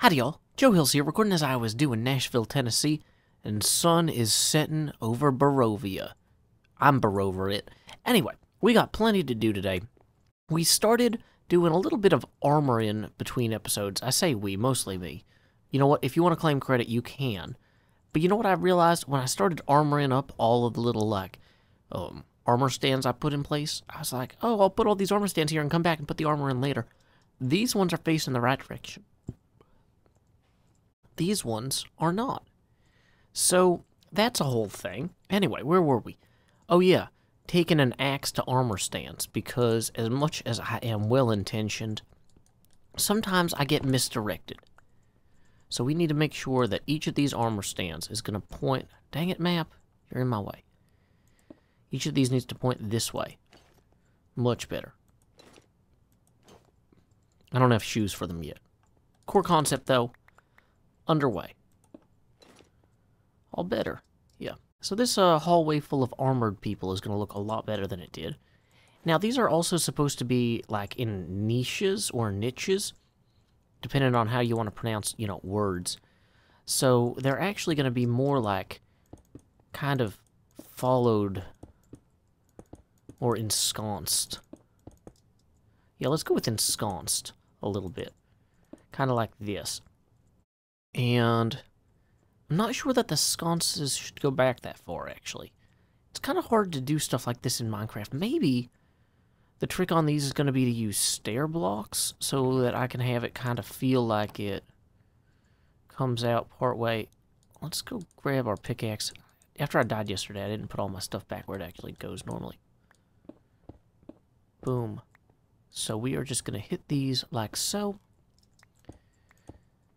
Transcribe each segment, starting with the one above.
Howdy y'all, Joe Hills here, recording as I was due in Nashville, Tennessee, and sun is setting over Barovia. I'm Barover it. Anyway, we got plenty to do today. We started doing a little bit of armor in between episodes. I say we, mostly me. You know what, if you want to claim credit, you can. But you know what I realized? When I started armoring up all of the little, armor stands I put in place, I was like, oh, I'll put all these armor stands here and come back and put the armor in later. These ones are facing the right direction. These ones are not. So, that's a whole thing. Anyway, where were we? Oh yeah, taking an axe to armor stands, because as much as I am well-intentioned, sometimes I get misdirected. So we need to make sure that each of these armor stands is going to point... Dang it, map. You're in my way. Each of these needs to point this way. Much better. I don't have shoes for them yet. Core concept, though, underway. All better. Yeah. So this hallway full of armored people is going to look a lot better than it did. Now, these are also supposed to be, like, in niches or niches, depending on how you want to pronounce, words. So they're actually going to be more like kind of followed or ensconced. Yeah, let's go with ensconced a little bit. Kind of like this. And I'm not sure that the sconces should go back that far, actually. It's kind of hard to do stuff like this in Minecraft. Maybe the trick on these is going to be to use stair blocks so that I can have it kind of feel like it comes out partway. Let's go grab our pickaxe. After I died yesterday, I didn't put all my stuff back where it actually goes normally. Boom. So we are just going to hit these like so.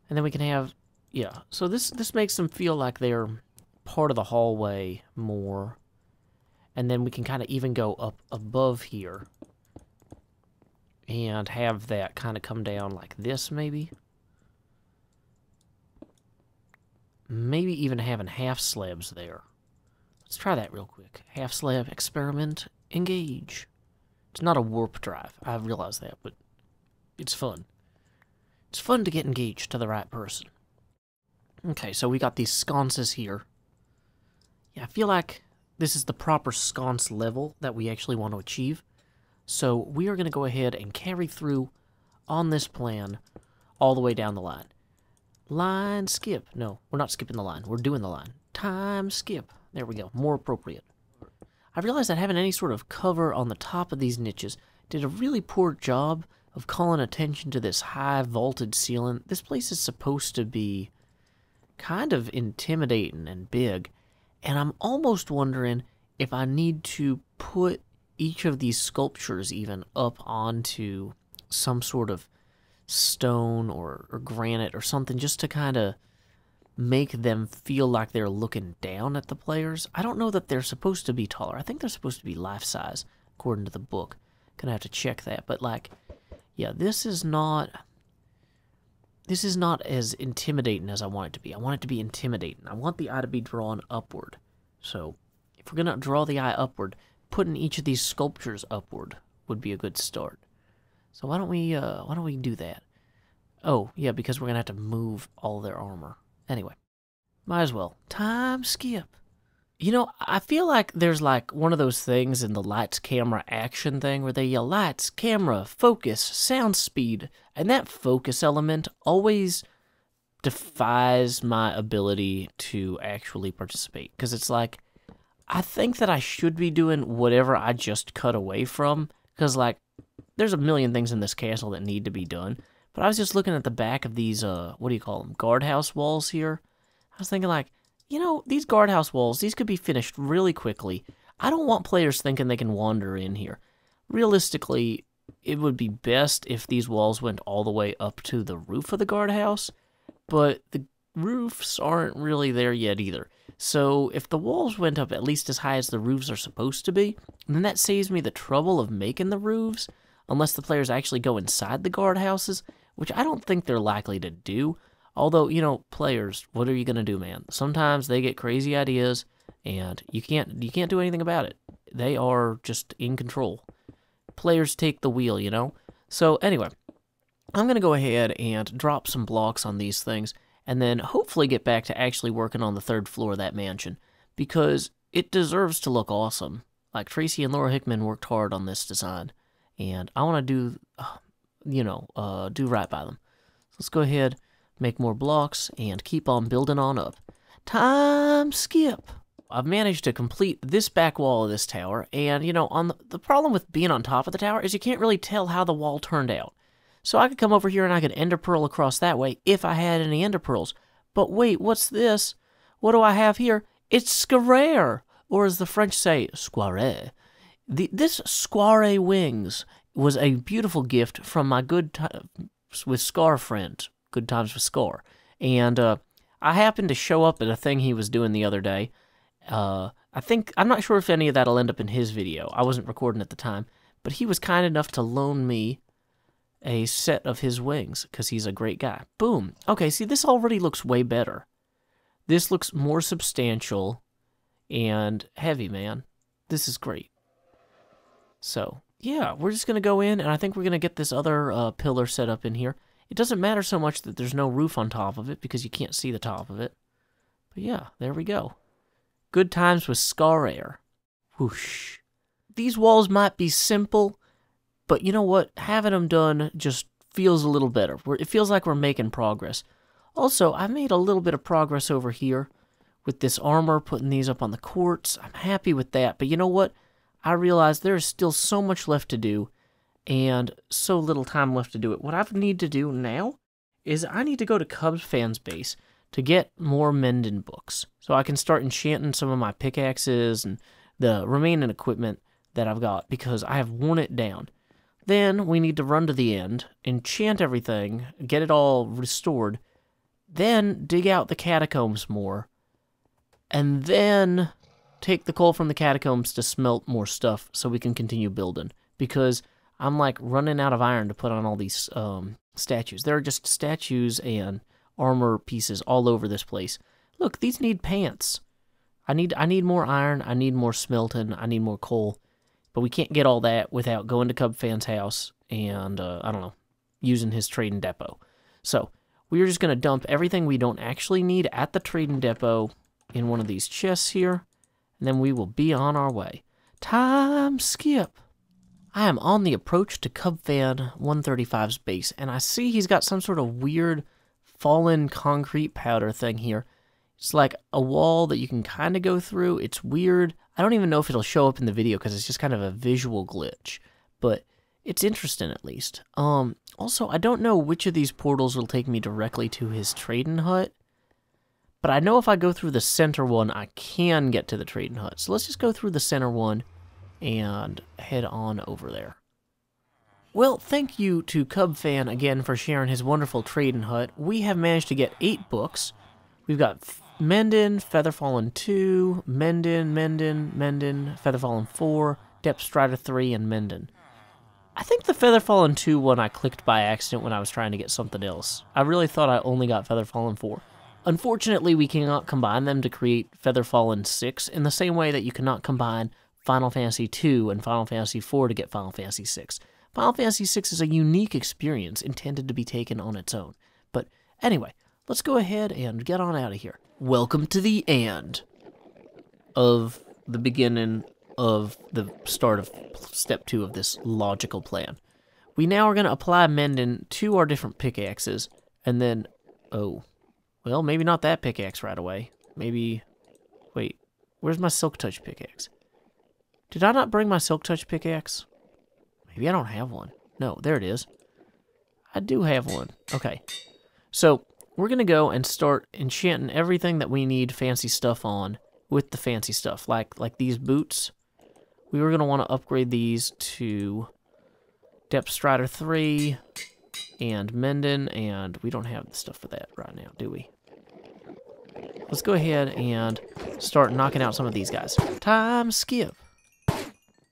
And then we can have... Yeah, so this makes them feel like they're part of the hallway more. And then we can kind of even go up above here. And have that kind of come down like this, maybe. Maybe even having half slabs there. Let's try that real quick. Half slab, experiment, engage. It's not a warp drive, I realize that, but it's fun. It's fun to get engaged to the right person. Okay, so we got these sconces here. Yeah, I feel like this is the proper sconce level that we actually want to achieve. So we are going to go ahead and carry through on this plan all the way down the line. Line skip. No, we're not skipping the line. We're doing the line. Time skip. There we go. More appropriate. I realized that having any sort of cover on the top of these niches did a really poor job of calling attention to this high vaulted ceiling. This place is supposed to be kind of intimidating and big, and I'm almost wondering if I need to put each of these sculptures even up onto some sort of stone or granite or something, just to kind of make them feel like they're looking down at the players. I don't know that they're supposed to be taller. I think they're supposed to be life-size, according to the book. Gonna have to check that, but like, yeah, this is not as intimidating as I want it to be. I want it to be intimidating. I want the eye to be drawn upward. So, if we're gonna draw the eye upward, putting each of these sculptures upward would be a good start. So why don't we do that? Oh, yeah, because we're gonna have to move all their armor. Anyway, might as well. Time skip. You know, I feel like there's like one of those things in the lights, camera, action thing where they yell lights, camera, focus, sound speed, and that focus element always defies my ability to actually participate. Because it's like, I think that I should be doing whatever I just cut away from, because like, there's a million things in this castle that need to be done. But I was just looking at the back of these, what do you call them, guardhouse walls here. I was thinking like, these guardhouse walls, these could be finished really quickly. I don't want players thinking they can wander in here. Realistically, it would be best if these walls went all the way up to the roof of the guardhouse, but the roofs aren't really there yet either. So if the walls went up at least as high as the roofs are supposed to be, then that saves me the trouble of making the roofs, unless the players actually go inside the guardhouses, which I don't think they're likely to do. Although, players, what are you going to do, man? Sometimes they get crazy ideas, and you can't do anything about it. They are just in control. Players take the wheel, So, anyway, I'm going to go ahead and drop some blocks on these things, and then hopefully get back to actually working on the 3rd floor of that mansion, because it deserves to look awesome. Like, Tracy and Laura Hickman worked hard on this design, and I want to do, do right by them. So let's go ahead, make more blocks, and keep on building on up. Time skip! I've managed to complete this back wall of this tower, and, the problem with being on top of the tower is you can't really tell how the wall turned out. So I could come over here and I could ender pearl across that way if I had any ender pearls. But wait, what's this? What do I have here? It's square, or as the French say, square. This square wings was a beautiful gift from my Good Times with Scar friend, Good Times with Scar. And I happened to show up at a thing he was doing the other day. I'm not sure if any of that'll end up in his video. I wasn't recording at the time. But he was kind enough to loan me a set of his wings, because he's a great guy. Boom. Okay, see, this already looks way better. This looks more substantial and heavy, man. This is great. So, yeah, we're just going to go in, and I think we're going to get this other pillar set up in here. It doesn't matter so much that there's no roof on top of it, because you can't see the top of it. But yeah, there we go. Good Times with Scar Air. Whoosh. These walls might be simple, but you know what? Having them done just feels a little better. It feels like we're making progress. Also, I made a little bit of progress over here with this armor, putting these up on the quartz. I'm happy with that, but you know what? I realize there is still so much left to do, and so little time left to do it. What I need to do now is I need to go to Cubs Fan's base to get more Mending books, so I can start enchanting some of my pickaxes and the remaining equipment that I've got, because I have worn it down. Then we need to run to the end, enchant everything, get it all restored, then dig out the catacombs more, and then take the coal from the catacombs to smelt more stuff so we can continue building, because I'm like running out of iron to put on all these statues. There are just statues and armor pieces all over this place. Look, these need pants. I need more iron, I need more smelting, I need more coal. But we can't get all that without going to Cub Fan's house and, using his trading depot. So, we're just going to dump everything we don't actually need at the trading depot in one of these chests here, and then we will be on our way. Time skip! I am on the approach to Cub Fan 135's base, and I see he's got some sort of weird fallen concrete powder thing here. It's like a wall that you can kind of go through. It's weird. I don't even know if it'll show up in the video because it's just kind of a visual glitch. But it's interesting at least. Also, I don't know which of these portals will take me directly to his trading hut. But I know if I go through the center one, I can get to the trading hut. So let's just go through the center one and head on over there. Well, thank you to Cub Fan again for sharing his wonderful trading hut. We have managed to get 8 books. We've got Mending, Featherfallen 2, Mending, Featherfallen 4, Depth Strider 3, and Mending. I think the Featherfallen 2 one I clicked by accident when I was trying to get something else. I really thought I only got Featherfallen 4. Unfortunately, we cannot combine them to create Featherfallen 6 in the same way that you cannot combine Final Fantasy 2 and Final Fantasy 4 to get Final Fantasy 6. Final Fantasy 6 is a unique experience intended to be taken on its own. But anyway, let's go ahead and get on out of here. Welcome to the end of the beginning of the start of step 2 of this logical plan. We now are going to apply Mending to our different pickaxes, and then, well, maybe not that pickaxe right away. Maybe, wait, where's my Silk Touch pickaxe? Did I not bring my Silk Touch pickaxe? Maybe I don't have one. No, there it is. I do have one. Okay, so we're going to go and start enchanting everything that we need fancy stuff on with the fancy stuff, like these boots. We were going to want to upgrade these to Depth Strider 3 and Mending, and we don't have the stuff for that right now, do we? Let's go ahead and start knocking out some of these guys. Time skip.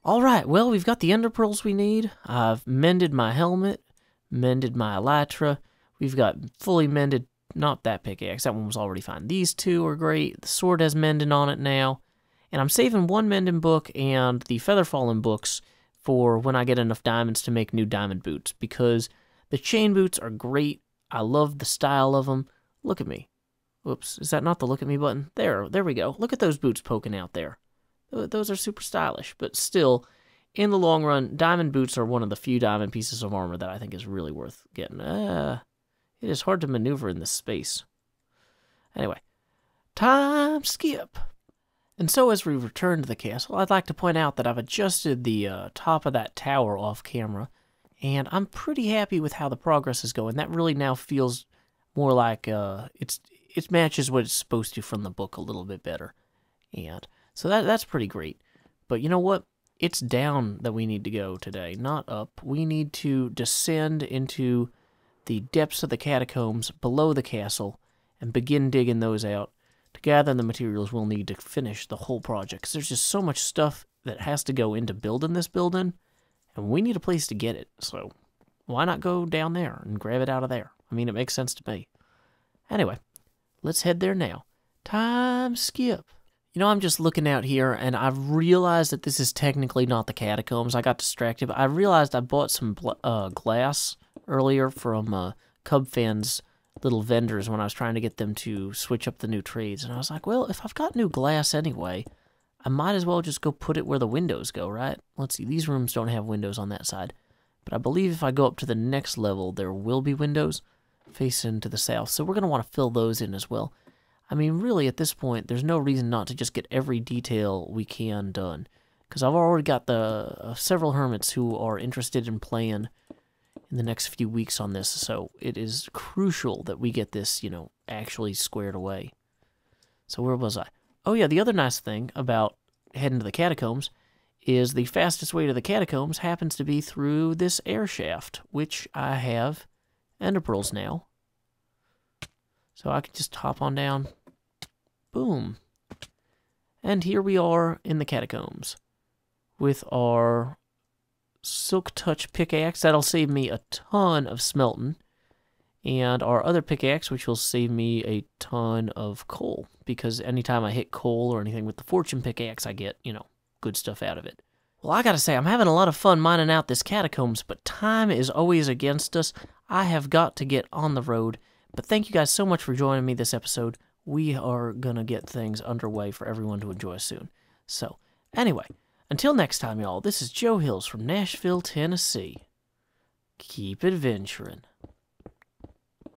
Alright, well, we've got the ender pearls we need. I've mended my helmet, mended my elytra. We've got fully mended, not that pickaxe, that one was already fine. These two are great. The sword has Mending on it now. And I'm saving one Mending book and the Featherfallen books for when I get enough diamonds to make new diamond boots, because The chain boots are great. I love the style of them. Look at me. Whoops, is that not the look at me button? There we go. Look at those boots poking out there. Those are super stylish, but still, in the long run, diamond boots are one of the few diamond pieces of armor that I think is really worth getting. It is hard to maneuver in this space. Anyway, time skip. And so as we return to the castle, I'd like to point out that I've adjusted the top of that tower off camera, and I'm pretty happy with how the progress is going. That really now feels more like it matches what it's supposed to from the book a little bit better. And so that's pretty great. But you know what? It's down that we need to go today, not up. We need to descend into the depths of the catacombs below the castle and begin digging those out to gather the materials we'll need to finish the whole project. Because there's just so much stuff that has to go into building this building, and we need a place to get it. So why not go down there and grab it out of there? I mean, it makes sense to me. Anyway, let's head there now. Time skip. You know, I'm just looking out here, and I've realized that this is technically not the catacombs. I got distracted, but I realized I bought some glass earlier from Cub fans' little vendors when I was trying to get them to switch up the new trades. And I was like, well, if I've got new glass anyway, I might as well just go put it where the windows go, right? Let's see, these rooms don't have windows on that side. But I believe if I go up to the next level, there will be windows facing to the south. So we're going to want to fill those in as well. I mean, really, at this point, there's no reason not to just get every detail we can done. Because I've already got the several hermits who are interested in playing in the next few weeks on this. So it is crucial that we get this, you know, actually squared away. So where was I? Oh, yeah, the other nice thing about heading to the catacombs is the fastest way to the catacombs happens to be through this air shaft, which I have ender pearls now. So I can just hop on down. Boom. And here we are in the catacombs with our Silk Touch pickaxe. That'll save me a ton of smelting. And our other pickaxe, which will save me a ton of coal. Because anytime I hit coal or anything with the fortune pickaxe, I get, you know, good stuff out of it. Well, I gotta say, I'm having a lot of fun mining out this catacombs, but time is always against us. I have got to get on the road. But thank you guys so much for joining me this episode. We are going to get things underway for everyone to enjoy soon. So, anyway, until next time, y'all, this is Joe Hills from Nashville, Tennessee. Keep adventuring.